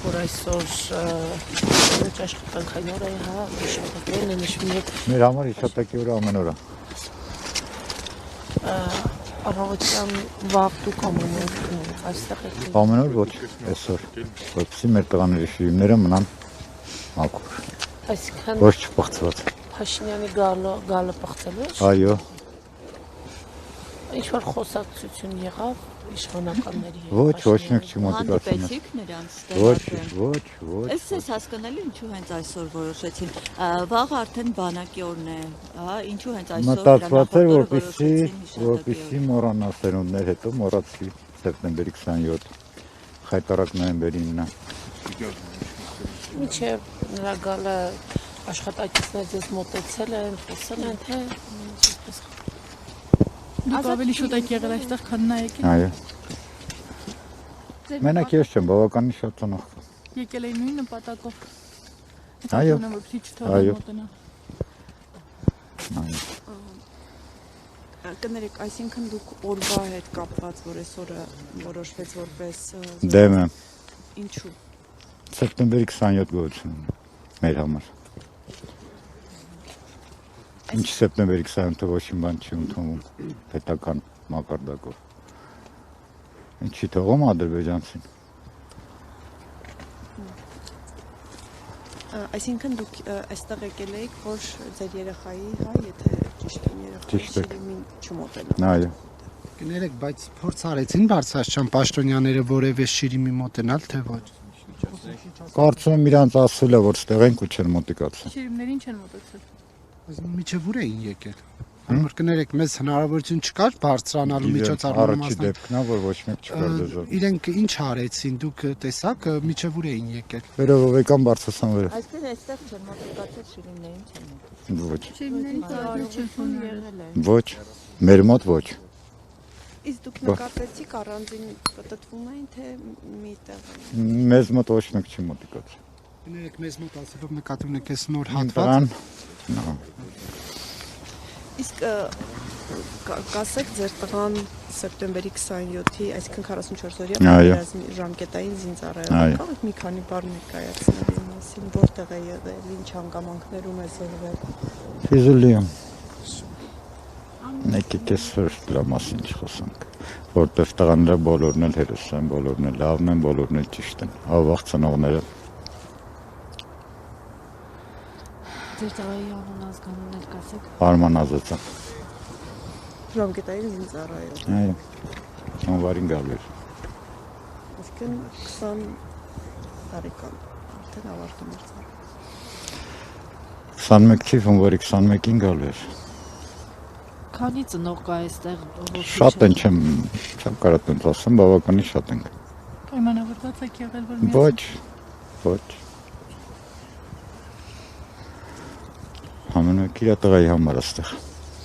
որ այսօր ոչ աշխատանքային օր է, հա, շաբաթն է նշվում է։ Մեր համար իշատակի օրը ամեն օր է։ Առավոտյան վաղ դուք ամեն օր այստեղ եք։ Ամեն օր ոչ, այսօր, որպեսզի մեր տղաների շիրիմները մնան մաքուր։ Այսինքն Ոչ չփոխված։ Փաշինյանի գալը պղծելու է։ Այո։ Ինչ որ խոսակցություն եղավ իշխանականների հետ։ Ոչ մեկ չի մոտիկացել։ Հանդիպեցիք նրանց Ոչ։ Ես ես հասկանալի ինչու հենց այսօր որոշեցին։ Վաղը արդեն բանակի օրն է, հա, ինչու հենց այսօր Մտածված էր, որպեսզի մոռանա սերունդներ, հետո մոռացի սեպտեմբերի 27, խայտարակ նոյեմբերի 9։ Մինչև նրա գալը աշխատակիցներ ձեզ մոտեցել են, խոսել են, թե Դուք ավելի շուտ եք եղել այստեղ, քան նա եկել։ Այո։ Մենակ ես չեմ, բավականին շատ ծանոթ։ Եկել էին նույն նպատակով։ Այո։ Այո։ Կներեք, այսինքն դուք օրվա հետ կապված, որ այսօրը որոշվեց որպես Դեմ եմ։ Ինչու։ Սեպտեմբերի 27 գոյությունն մեր համար։ Ինչ սեպտեմբերի 28-ը ոչինչ բան չի ընդունվում պետական մակարդակով։ Ինչի թողում ադրբեջանցին։ Այսինքն դուք այստեղ եկել եք, որ ձեր երեխայի, հա, եթե ճիշտ եմ երեխայի շիրիմին չմոտենա։ Այո։ Կներեք, բայց փորձ արեցին Բարձրաստիճան պաշտոնյաները որևէ շիրիմի մոտենալ, թե ոչ։ Կարծում եմ իրանց ասել է, որ ստեղ ենք ու չեն մոտիկացել։ Շիրիմներին չեն մոտեցել։ Միջև ուր էին եկել։ Որ կներեք, մեզ հնարավորություն չկար բարձրանալու միջոցառման Առաջի դեպքն է, որ ոչ մեկ չկար դեզոր։ Իրենք ինչ արեցին, դուք տեսաք, միջև ուր էին եկել։ Վերով եկան Բարձրաստան վերև։ Այսպես այստեղ չեն մոտիկացել շիրիմներին չեն մոտեցել։ Ոչ։ Շիրիմների ծառայություն եղել է։ Ոչ։ Մեր մոտ ոչ։ Իսկ դուք նկատեցիք առանձին պատտվում էին, թե մի տեղ։ Մեզ մոտ ոչ մեկ չի մոտիկացել։ Կներեք, մեզ մոտ ասելով նկատում եք այս նոր հատված։ Իսկ կասեք ձեր տղան սեպտեմբերի 27-ի, այսինքն 44-օրյա ժամկետային զինծառայել, կարող եք մի քանի բառ ներկայացնել իր մասին, որտեղ է եղել, ինչ հանգամանքներում է զոհվել։ Ֆիզուլիում։ Եկեք այսօր դրա մասին չխոսանք, որտեղ տղաները բոլորն էլ հերոս են, բոլորն էլ լավն են, բոլորն էլ ճիշտ են, ավաղ ծնողները։ Ձեր տղայի անուն ազգանունն էլ կասեք։ Արման Ազատյան։ Ժամկետային զինծառայել։ Այո։ Հունվարին գալու էր։ Այսինքն 20 տարեկան, արդեն ավարտում էր ծառայել։ 21 թիվ հունվարի 21-ին գալու էր։ քանի ծնող կա այստեղ։ Շատ են, չեմ կարող տենց ասեմ, բավականին շատ ենք։ Պայմանավորված եք եղել, որ Ոչ։ Ամեն մեկ իր տղայի համար այստեղ։